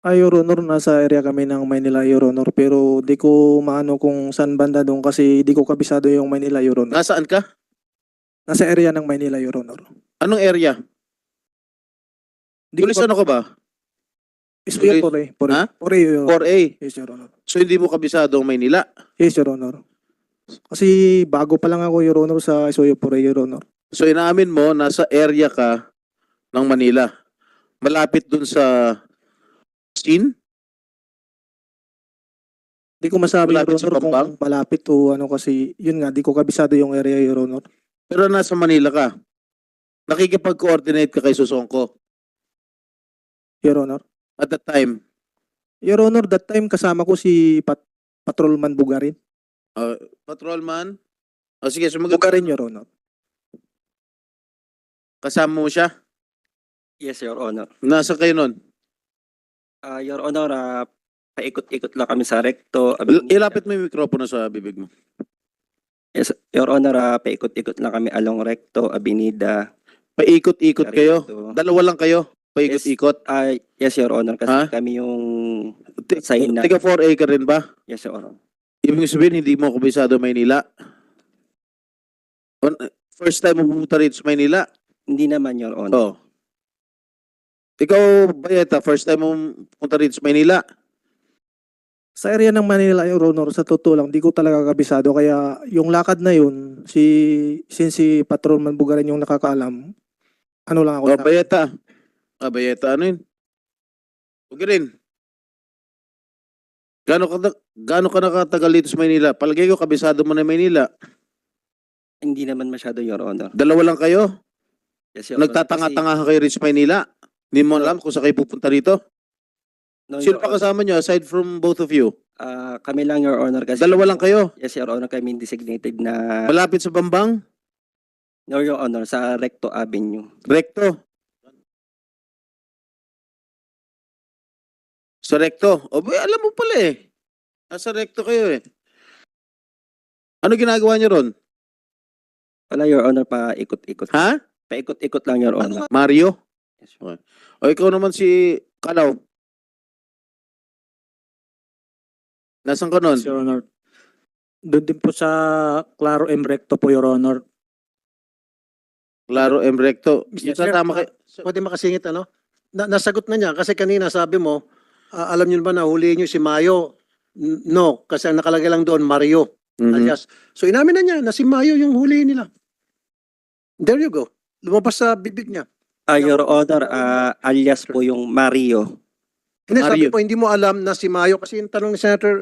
Your Honor, nasa area kami ng Maynila, Your Honor. Pero di ko maano kung saan banda doon kasi di ko kabisado yung Maynila, Your Honor. Nasaan ka? Nasa area ng Maynila, Your Honor. Anong area? Di ko Pulis ano ka ba? Isuya po rin. Ha? Por Your Honor. 4A. Yes, Your Honor. So hindi mo kabisado ang Maynila. Yes, Your Honor. Kasi bago pa lang ako, Your Honor, sa Isuya po rin, Your Honor. So inaamin mo, nasa area ka ng Manila. Malapit dun sa scene? Di ko masabi, Your Malapit sa Honor, Pampang? kung malapit o ano kasi, yun nga, di ko kabisado yung area, Your Honor. Pero nasa Manila ka. Nakikipag-coordinate ka kay Susongko Your Honor. at that time. Your Honor, that time kasama ko si Patrolman Bugarin. Patrolman? O sige, sumagot. Bugarin, Your Honor. Kasama mo siya? Yes, Your Honor. Nasa kayo nun? Your Honor, paikot-ikot lang kami sa recto. Ilapit mo yung mikropono sa bibig mo. Yes, Your Honor, paikot-ikot lang kami along recto, Avenida. Paikot-ikot kayo? Carrito. Dalawa lang kayo? Paikot-ikot? Yes, Your Honor, kasi Ha? kami yung sign na. Tiga 4A ka rin ba? Yes, Your Honor. Ibig sabihin, hindi mo kabisado Maynila? First time mo pumunta rin sa Maynila? Hindi naman, Your Honor. Oh. Ikaw, Bayeta, first time mo pumunta rin sa Maynila? Sa area ng Manila, Your Honor, sa totoo lang, di ko talaga kabisado. Kaya yung lakad na yun, since si Patrolman Bugarin yung nakakaalam, ano lang ako Oh, sa... Bayeta. Bayeta, ano yun? Huwag rin. Gaano ka nakatagal dito sa Maynila? Palagay ko, kabisado mo na Maynila. Hindi naman masyado, Your Honor. Dalawa lang kayo? Yes, Your Honor. Nagtatanga-tanga kayo rin sa Maynila? Hindi mo alam kung saan kayo pupunta rito? No, Sino Your pa kasama nyo aside from both of you? Kami lang, Your Honor. Kasi Dalawa lang kayo? Yes, Your Honor, kami designated na... Malapit sa Bambang? No, Your Honor, sa Recto Avenue. Recto? Sa Recto? O, alam mo pala eh. Nasa Recto kayo eh. Ano ginagawa nyo ron? Wala, Your Honor, paikot-ikot. Ha? Paikot-ikot lang, Your Honor. Mario? Yes, Your Honor. O ikaw naman si Kalaw. Nasaan ka nun? Your Honor. Doon din po sa Claro M. Recto po, Your Honor. Claro, M. Recto. Mr. Saan Chair, tama kayo? Pwede makasingit ano? Nasagot na niya kasi kanina sabi mo, alam niyo ba na huliin niyo si Mayo? No, kasi ang nakalagay lang doon Mario. Mhm. Alias. So inamin na niya na si Mayo yung huliin nila. There you go. Lumabas sa bibig niya. Your Honor, alias po yung Mario. Hindi, Mario. sabi mo hindi mo alam na si Mayo kasi yung tanong ni Senator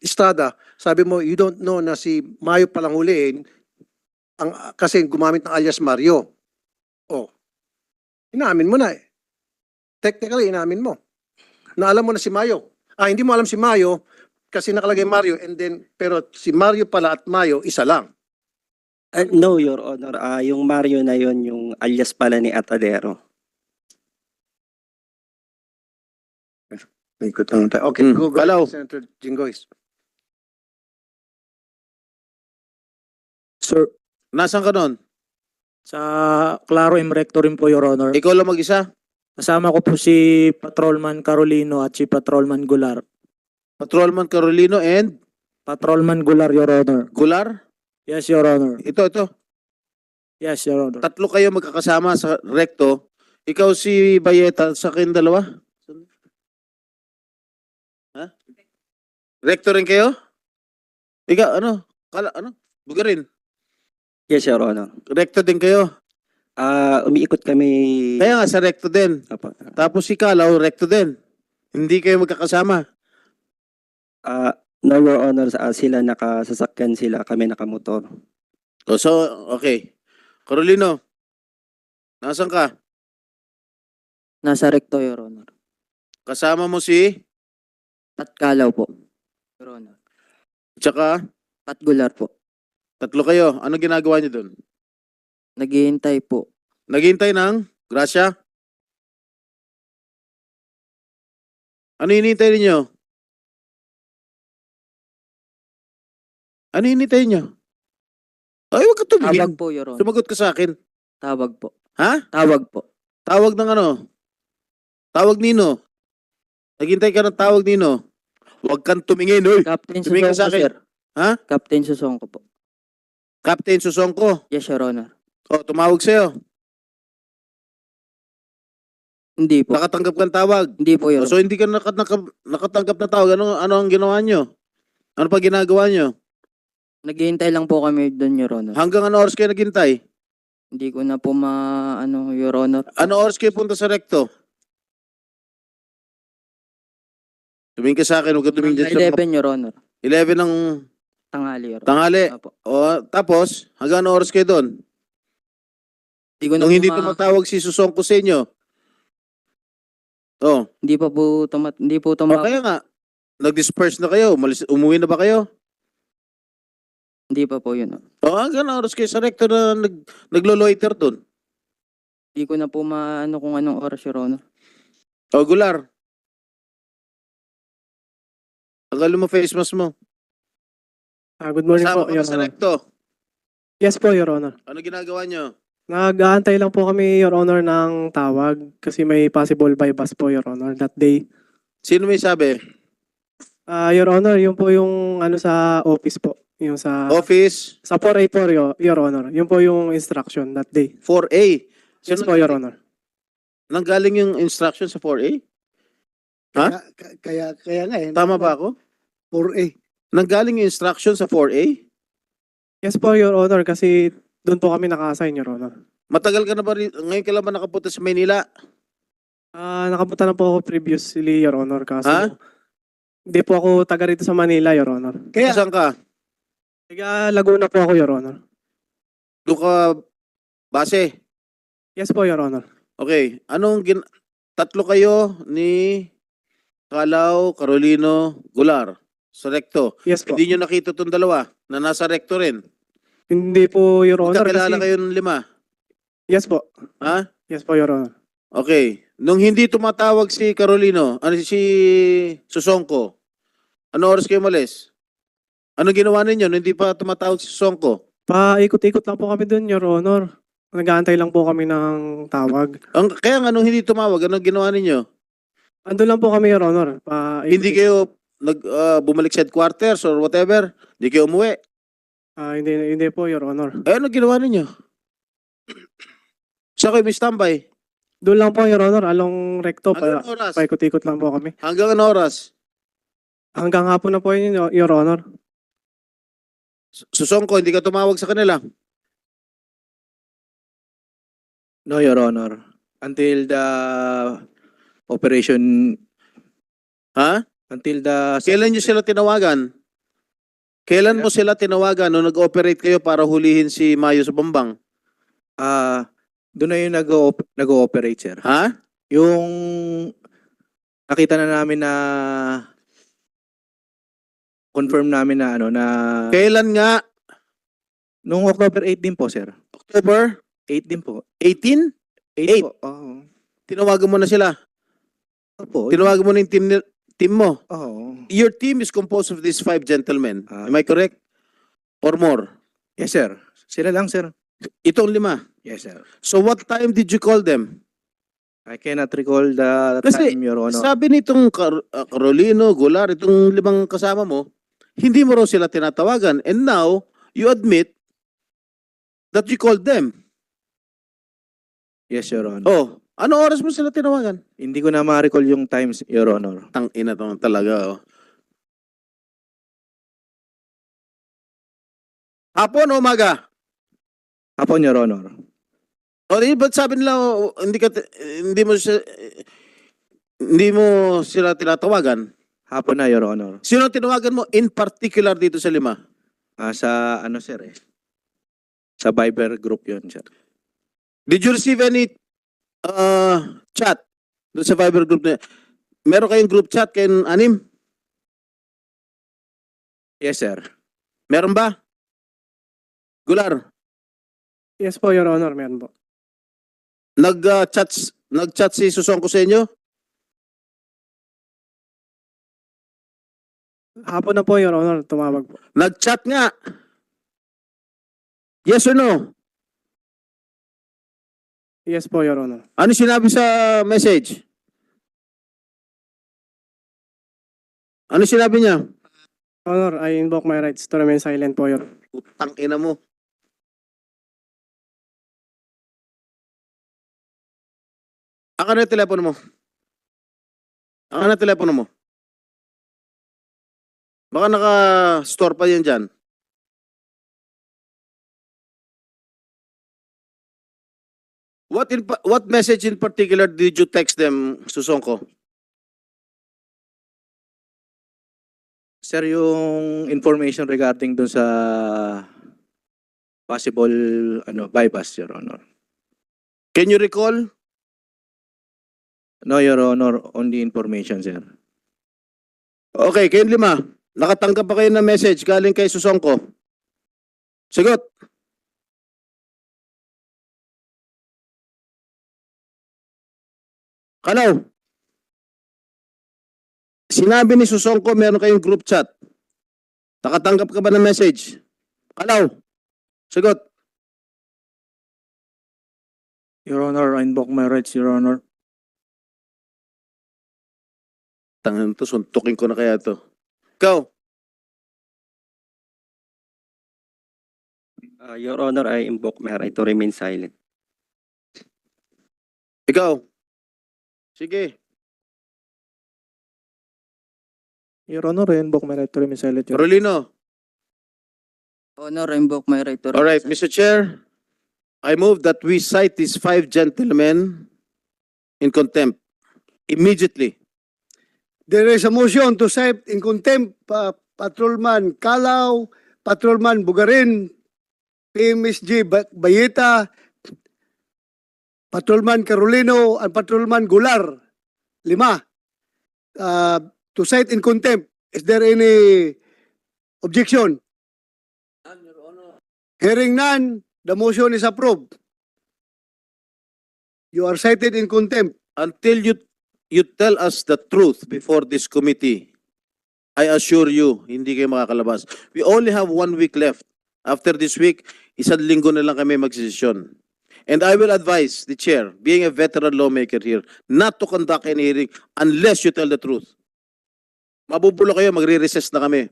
Estrada, sabi mo you don't know na si Mayo palang huliin kasi gumamit ng alias Mario. Oh. Inamin mo na eh. Technically, inamin mo. Na alam mo na si Mayo. Hindi mo alam si Mayo kasi nakalagay Mario and then, pero si Mario pala at Mayo, isa lang. No, Your Honor. Yung Mario na yon yung alias pala ni Atadero. Ikot lang tayo. Okay, Hmm. go Kalaw. Senator Jinggoy. Sir, Nasaan ka nun? sa Claro M. Recto rin po, Your Honor. Ikaw lang mag-isa? Kasama ko po si Patrolman Carolino at si Patrolman Gular. Patrolman Carolino and Patrolman Gular, Your Honor. Gular? Yes, Your Honor. Ito. Yes, Your Honor. Tatlo kayo magkakasama sa Recto. Ikaw si Bayeta, sa kayong dalawa? Ha? Recto rin kayo? Ikaw, Bugarin. Yes, Your Honor. Recto din kayo. Umiikot kami. Kaya nga sa Recto din. Apo. Tapos si Kalaw, Recto din. Hindi kayo magkakasama. No, Your Honor, sila nakasasakyan sila, kami nakamotor. So, okay. Carolino, nasan ka? Nasa Recto, Your Honor. Kasama mo si? Pat Kalaw po, Your Honor. Tsaka, Pat Gular po. tatlo kayo. Ano ginagawa niyo doon? Naghihintay po. Naghihintay ng grasya? Ano hinihintay ninyo? Ano hinihintay ninyo? Ay, huwag ka tumingin. Tawag po, Your Honor. Sumagot ka sa akin. Tawag po. Ha? Tawag po. Tawag ng ano? Tawag nino? Naghintay ka ng tawag nino. Huwag kang tumingin, oy. Captain Tumingin ka sa Susongko, akin. sir. Ha? Captain Susongko po. Captain Susongko. Yes, Your Honor. O, tumawag sa'yo. Hindi po. Nakatanggap kang tawag. Hindi po, Your O, so, hindi ka nakatanggap na tawag. Ano ang ginawa nyo? Ano pa ginagawa nyo? Naghihintay lang po kami doon, Your Honor. Hanggang ano oras kayo naghintay? Hindi ko na po Your Honor. Ano oras kayo punta sa recto? Tumingin ka sa akin, huwag ka tumingin dyan sa 11, Your Honor. 11 ng Tanghali, Your Honor. tanghali. Opo. O, tapos, hanggang ano oras kayo doon? Hindi ko na Nung po hindi tumatawag si Susongko sa inyo. Oh, Hindi pa po hindi po o kaya nga, nag-disperse na kayo, umuwi na ba kayo? Hindi pa po yun. O, hanggang ano oras kayo sa recto na naglo-loiter doon? Hindi ko na po kung anong oras, Your Honor. O, Gular. Tanggalin mo face mask mo. Good morning Kasama po, ka Your ba sa Honor. recto? Yes po, Your Honor. Ano ginagawa nyo? Nag-aantay lang po kami, Your Honor, ng tawag kasi may possible bypass po, Your Honor, that day. Sino may sabi? Your Honor, yun po yung sa office po. Yung Office sa 4A po, Your Honor. Yun po yung instruction that day. 4A. Yes po, Your Honor. Nanggaling yung instruction sa 4A? Ha? Kaya nga eh. Tama ba ako? 4A. Nanggaling yung instruction sa 4A? Yes po, Your Honor, kasi doon po kami naka-assign, Your Honor. Matagal ka na ba ngayon ka lang ba nakapunta sa Maynila? Nakapunta na po ako previously, Your Honor, kasi Ha? hindi po ako taga rito sa Manila, Your Honor. Saan ka? Taga Laguna po ako, Your Honor. Doon ka base? Yes po, Your Honor. Okay. Tatlo kayo ni Calao, Carolino, Gular sa recto. Yes po. Hindi nyo nakita itong dalawa na nasa recto rin. Hindi po, Your Honor, Magkakilala kasi... kayo ng 5. Yes po. Ha? Yes po, Your Honor. Okay. Nung hindi tumatawag si Carolino, si Susongko, ano oras kayo malis? Ano ginawa ninyo nung hindi pa tumatawag si Susongko? Paikot-ikot lang po kami doon, Your Honor. Nag-aantay lang po kami ng tawag. Kaya nga nung hindi tumawag, ano ginawa ninyo? Ando lang po kami, Your Honor. Hindi kayo bumalik sa headquarters or whatever? Hindi kayo umuwi? Hindi po, Your Honor. Ano ginawa ninyo? Saan kayo may standby? Doon lang po, Your Honor. Along recto, Hanggang anong oras? paikot-ikot lang po kami. Hanggang anong oras? Hanggang hapon na po yun, Your Honor. Susongko, hindi ka tumawag sa kanila? No, Your Honor. Until the operation, Ha? until the... Kailan nyo sila tinawagan? Kailan mo sila tinawagan nung nag-operate kayo para hulihin si Mayo sa Bambang? Doon na yung nag-ooperate, sir. Ha? Yung nakita na namin na confirm namin na Kailan nga? nung October 8 din po, sir. October 8 din po. 18? 8 po. Oo. Tinawagan mo na sila. Opo. Tinawagan mo na yung team mo. Oo. Your team is composed of these 5 gentlemen. Ah. Am I correct? Or more? Yes, sir. Sila lang, sir. Itong 5. Yes, sir. So what time did you call them? I cannot recall the Kasi time, Your Honor. sabi nitong Carolino, Golar, itong 5 kasama mo, hindi mo raw sila tinatawagan. And now, you admit that you called them. Yes, Your Honor. Oh, ano oras mo sila tinawagan? Hindi ko na ma-recall yung times, Your Honor. Tang ina to talaga. Oh. Hapon o umaga? Hapon, Your Honor. O di ba't sabi nila hindi mo sila tinatawagan? Hapon na, Your Honor. Sino ang tinawagan mo in particular dito sa 5? Sa sir sa Viber group yun, sir. Did you receive any chat doon sa Viber group na? Meron kayong group chat kayong 6? Yes, sir. Meron ba? Gular, Yes po, Your Honor. Meron po. nag-chat si Susongko sa inyo? Hapon na po, Your Honor. Tumawag po. Nag-chat nga. Yes or no? Yes po, Your Honor. Ano sinabi sa message? Ano sinabi niya? Honor, I invoke my rights to remain silent po, Your Honor. Utang ina mo. Ang ano yung telepono mo? Ang ano yung telepono mo? Baka naka-store pa yan dyan. What message in particular did you text them, Susongko? Sir, yung information regarding dun sa possible bypass, Your Honor. Can you recall? No, Your Honor, only information, sir. Okay, kayong lima. Nakatanggap pa kayo ng message galing kay Susongko? Sigot. Kalaw. Sinabi ni Susongko meron kayong group chat. Nakatanggap ka ba ng message? Kalaw. Sigot. Your Honor, I invoke my rights, Your Honor. Tangan to, suntukin ko na kaya to. Ikaw. Your Honor, I invoke my right to remain silent. Ikaw. Sige. Your Honor, I invoke my right to remain silent. Your Honor. Carolino. Honor, I invoke my right to All right, remain Mr. Chair. I move that we cite these 5 gentlemen in contempt immediately. There is a motion to cite in contempt Patrolman Calaw, Patrolman Bugarin, PMSG Bayeta, Patrolman Carolino, and Patrolman Gular. 5. To cite in contempt. Is there any objection? Hearing none, the motion is approved. You are cited in contempt. Until you tell us the truth before this committee, I assure you, hindi kayo makakalabas. We only have 1 week left. After this week, 1 linggo na lang kami magsisesyon. And I will advise the chair, being a veteran lawmaker here, not to conduct any hearing unless you tell the truth. Mabubulo kayo, magre-recess na kami.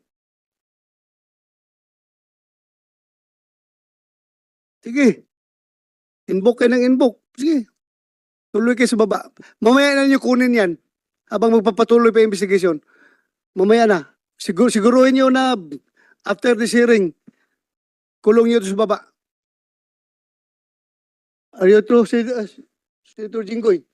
Sige. Inbook kayo ng inbook. Sige. Tuloy kayo sa baba. Mamaya na nyo kunin yan. Habang magpapatuloy pa yung investigation. Mamaya na. Siguruhin nyo na after this hearing, kulong nyo sa baba. Are you true, Senator Jinggoy?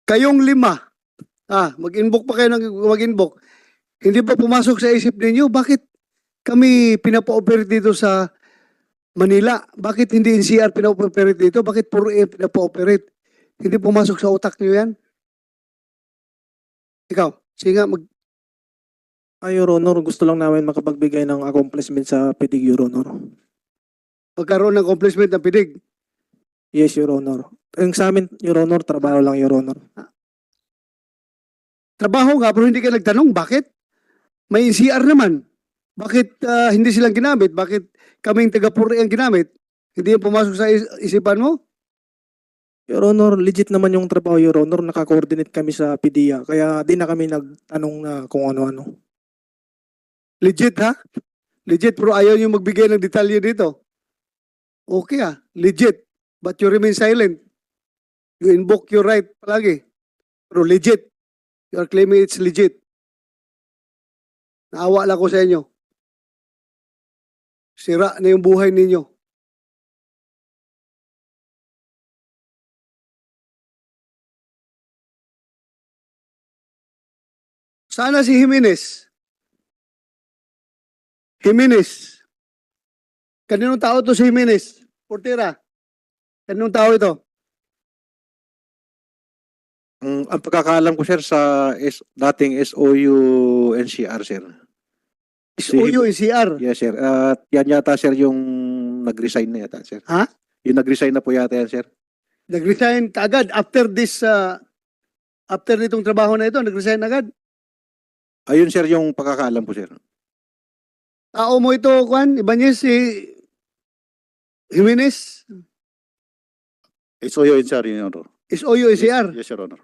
Kayong 5, mag-inbook pa kayo ng mag-inbook. Hindi ba pumasok sa isip ninyo, bakit kami pinapa-operate dito sa Manila? Bakit hindi NCR pinapa-operate dito? Bakit puro pinapa-operate? Hindi pumasok sa utak niyo yan? Ikaw, sige nga, Your Honor, gusto lang namin makapagbigay ng accomplishment sa PDG, Your Honor. magkaroon ng accomplishment ng pidig. Yes, Your Honor. Ang sa amin, Your Honor, trabaho lang, Your Honor. Trabaho nga, pero hindi ka nagtanong, bakit? May NCR naman. Bakit hindi silang ginamit? Bakit kaming taga-puri ang ginamit? Hindi yung pumasok sa isipan mo? Your Honor, legit naman yung trabaho, Your Honor. Naka-coordinate kami sa PDEA. Kaya di na kami nagtanong na kung ano-ano. Legit ha? Legit, pero ayaw nyo magbigay ng detalye dito. Okay legit. But you remain silent. You invoke your right palagi. Pero legit. You are claiming it's legit. Naawa lang ko sa inyo. Sira na yung buhay ninyo. Sana si Jimenez. Jimenez. Kaninong tao to si Jimenez? Portera. Kaninong tao ito? Ang pagkakaalam ko sir sa dating SOU NCR sir. SOU NCR. Yes sir. At yan yata sir yung nag-resign na yata sir. Ha? Yung nag-resign na po yata yan sir. Nag-resign kaagad after this, after nitong trabaho na ito, nag-resign agad. Ayun sir yung pagkakaalam ko sir. Tao mo ito, Juan, Ibanez, si Jimenez, It's OU NCR, Your Honor. is OUNCR. Yes, Your Honor.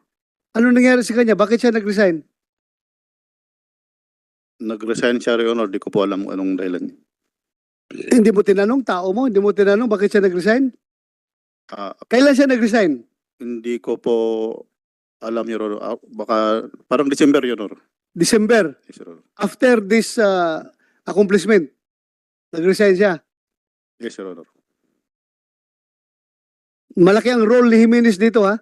Ano nangyari sa kanya? Bakit siya nag-resign? Nag-resign siya, Your Honor. Di ko po alam kung anong dahilan niya. Hindi mo tinanong, tao mo, hindi mo tinanong bakit siya nag-resign? Ah, Kailan siya nag-resign? hindi ko po alam, Your Honor. Baka parang December, Your Honor. December. Yes, Your Honor. After this accomplishment, nag-resign siya. Yes, Your Honor. Malaki ang role ni Jimenez dito, ha?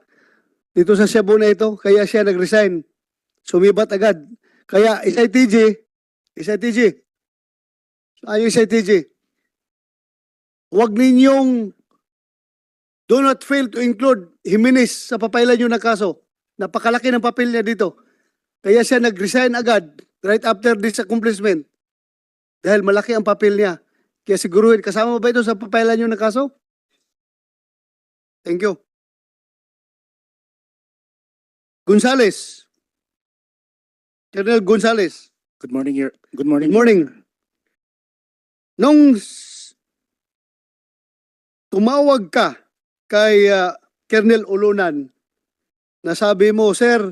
Dito sa Cebu na ito, kaya siya nag-resign. Sumibat agad. Kaya SITG, SITG, huwag ninyong do not fail to include Jimenez sa papailan nyo na kaso. Napakalaki ng papel niya dito. Kaya siya nag-resign agad right after this accomplishment. Dahil malaki ang papel niya. Kaya siguruhin, kasama mo ba ito sa papailan nyo na kaso? Thank you. Gonzales. Colonel Gonzales. Good morning, Good morning. Nung tumawag ka kay Colonel Ulunan, nasabi mo, sir,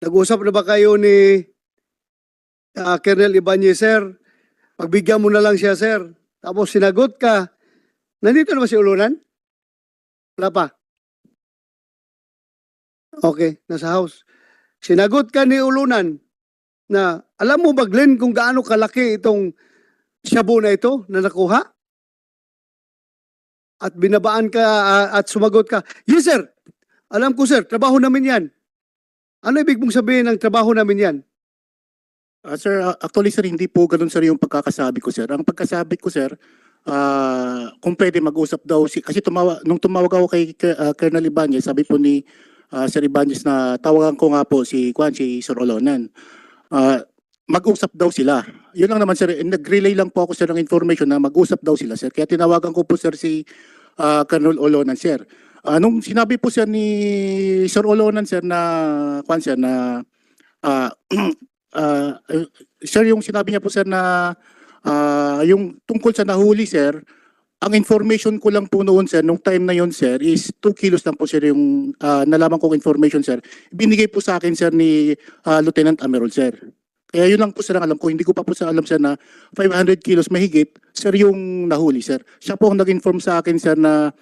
nag-usap na ba kayo ni Colonel Ibanez, sir? Pagbigyan mo na lang siya, sir. Tapos sinagot ka, nandito na ba si Ulunan? Wala pa. Okay, nasa house. Sinagot ka ni Ulunan na, alam mo ba, Glenn, kung gaano kalaki itong shabu na ito na nakuha? At binabaan ka at sumagot ka, yes, sir. Alam ko, sir, trabaho namin yan. Ano ibig mong sabihin ng trabaho namin yan? Sir, actually sir, hindi po ganun sir yung pagkakasabi ko sir. Ang pagkasabi ko sir, kung pwede mag-usap daw, kasi nung tumawag ako kay Colonel Ibanez, sabi po ni Sir Ibanez na tawagan ko nga po si Sir Olonan. Mag-usap daw sila. Yun lang naman sir, nag-relay lang po ako sir ng information na mag-usap daw sila sir. Kaya tinawagan ko po sir si Colonel Olonan sir. Nung sinabi po sir ni Sir Olonan sir na sir, yung sinabi niya po sir na yung tungkol sa nahuli sir, ang information ko lang po noon sir, nung time na yon sir, is 2 kilos lang po sir yung nalaman kong information sir. Binigay po sa akin sir ni Lieutenant Amerol sir. Kaya yun lang po sir ang alam ko. Hindi ko pa po sir alam sir na 500 kilos mahigit sir yung nahuli sir. Siya po ang nag-inform sa akin sir na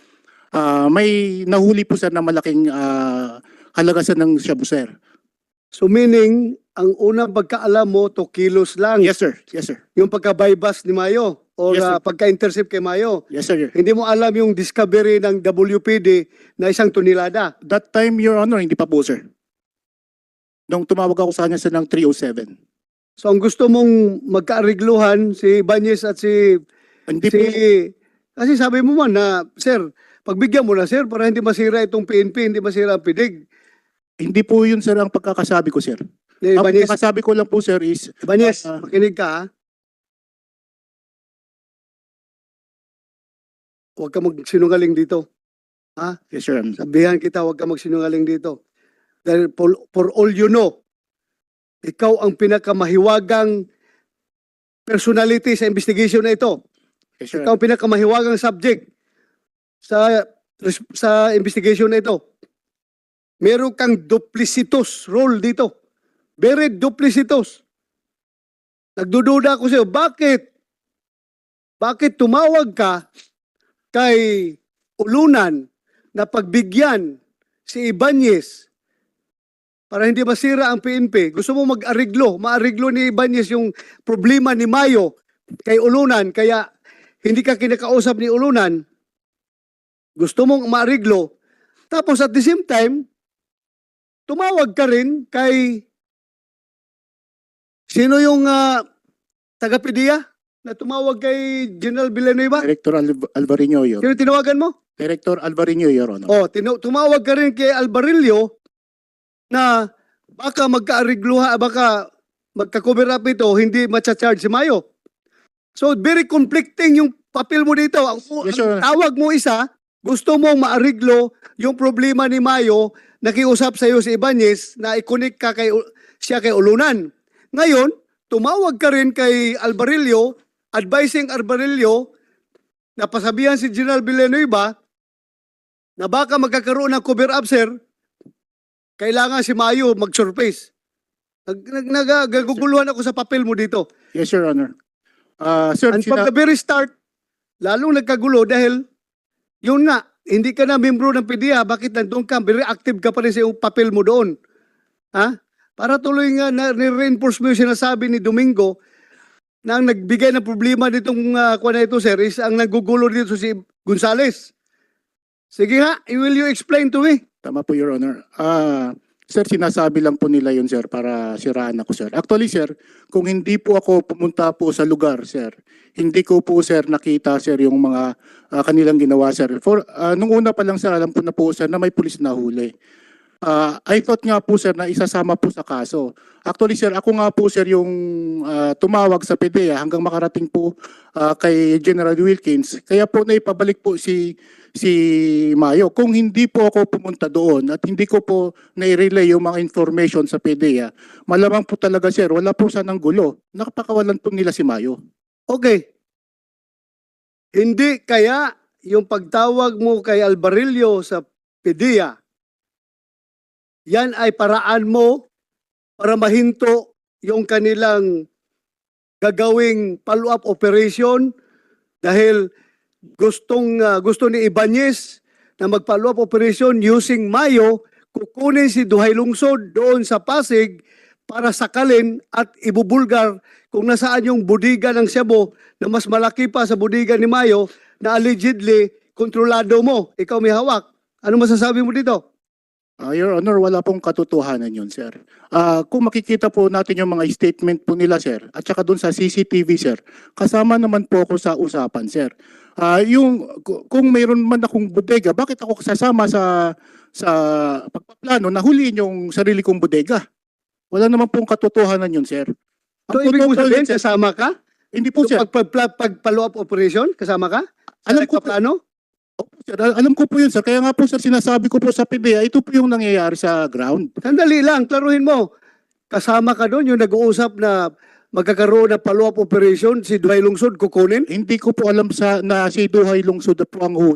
may nahuli po sir na malaking halaga sir ng shabu sir. So meaning, ang unang pagkaalam mo, 2 kilos lang. Yes sir, yes sir. Yung pagka-bypass ni Mayo o Yes, sir. pagka-intercept kay Mayo. Yes sir. Hindi mo alam yung discovery ng WPD na 1 tonelada. That time, Your Honor, hindi pa po sir. Nung tumawag ako sa kanya sir ng 3:07. So ang gusto mong magkaarigluhan si Ibanez at si Hindi po, kasi sabi mo man na, sir, pagbigyan mo na sir para hindi masira itong PNP, hindi masira ang PIDIG. hindi po yun sir ang pagkakasabi ko sir. Ni Ang Ibanez, pagkakasabi ko lang po sir is, Ibanez, Ah, makinig ka, ha? Huwag ka magsinungaling dito. yes sir, Sabihan kita, huwag ka magsinungaling dito. Dahil for all you know, ikaw ang pinakamahiwagang personality sa investigation na ito. yes sir. Ikaw ang pinakamahiwagang subject sa investigation na ito. Meron kang duplicitous role dito. Very duplicitous. Nagdududa ako sa'yo, bakit tumawag ka kay Ulunan na pagbigyan si Ibanez para hindi masira ang PNP? Gusto mo maariglo ni Ibanez yung problema ni Mayo kay Ulunan, kaya hindi ka kinakausap ni Ulunan. Gusto mong maariglo. Tapos at the same time, tumawag ka rin kay sino yung taga-PDEA na tumawag kay General Villanueva? Director Alvarinho, Your Sino tinawagan mo? Director Alvarinho, Your Honor. Oh, tumawag ka rin kay Alvarillo na baka magkaarigluha, baka magka-cover up ito, hindi matcha-charge si Mayo. So very conflicting yung papel mo dito. Ang Yes, sir. tawag mo isa, gusto mong maariglo yung problema ni Mayo, nakiusap sa iyo si Ibanez na i-connect ka siya kay Ulunan. Ngayon, tumawag ka rin kay Alvarillo advising Arbarillo na pasabihan si General Villanueva na baka magkakaroon ng cover up, sir, kailangan si Mayo mag-surface. Nagaguguluhan ako sa papel mo dito. Yes, Your Honor. Sir, And from the very start, lalong nagkagulo dahil yun nga, hindi ka na membro ng PDEA, bakit nandun ka? Very active ka pa rin sa iyong papel mo doon. Ha? Para tuloy nga na reinforce mo yung sinasabi ni Domingo na ang nagbigay ng problema nitong kuha na ito, sir, is ang naggugulo dito si Gonzales. Sige nga, will you explain to me? Tama po, Your Honor. Sir, sinasabi lang po nila yun, sir, para siraan ako, sir. Actually, sir, kung hindi po ako pumunta po sa lugar, sir, hindi ko po, sir, nakita, sir, yung mga kanilang ginawa, sir. Nung una pa lang, sir, alam ko na po, sir, na may pulis na huli. I thought nga po, sir, na isasama po sa kaso. Actually, sir, ako nga po, sir, yung tumawag sa PDEA hanggang makarating po kay General Wilkins. Kaya po naipabalik po si Mayo. Kung hindi po ako pumunta doon at hindi ko po nai-relay yung mga information sa PDEA, malamang po talaga, sir, wala po sanang gulo. Nakapakawalan po nila si Mayo. Okay. Hindi kaya yung pagtawag mo kay Albarillo sa PDEA, yan ay paraan mo para mahinto yung kanilang gagawing follow-up operation dahil gusto ni Ibanez na mag-follow-up operation using Mayo, kukunin si Duhay Lungsod doon sa Pasig para sakalin at ibubulgar kung nasaan yung budiga ng Cebu na mas malaki pa sa budiga ni Mayo na allegedly kontrolado mo. Ikaw may hawak. Ano masasabi mo dito? Your Honor, wala pong katotohanan yun, sir. Kung makikita po natin yung mga statement po nila, sir, at saka doon sa CCTV, sir, kasama naman po ako sa usapan, sir. Kung mayroon man akong bodega, bakit ako sasama sa pagpaplano na huliin yung sarili kong bodega? Wala naman pong katotohanan yun, sir. So, ibig mo sabihin, kasama ka? Hindi po, sir. Pag-follow-up operation, kasama ka? Alam ko po, Plano? Opo, sir, alam ko po yun, sir. Kaya nga po, sir, sinasabi ko po sa PDEA, ito po yung nangyayari sa ground. Sandali lang, klaruhin mo. Kasama ka doon yung nag-uusap na magkakaroon ng follow-up operation si Duhay Lungsod kukunin? Hindi ko po alam na si Duhay Lungsod po ang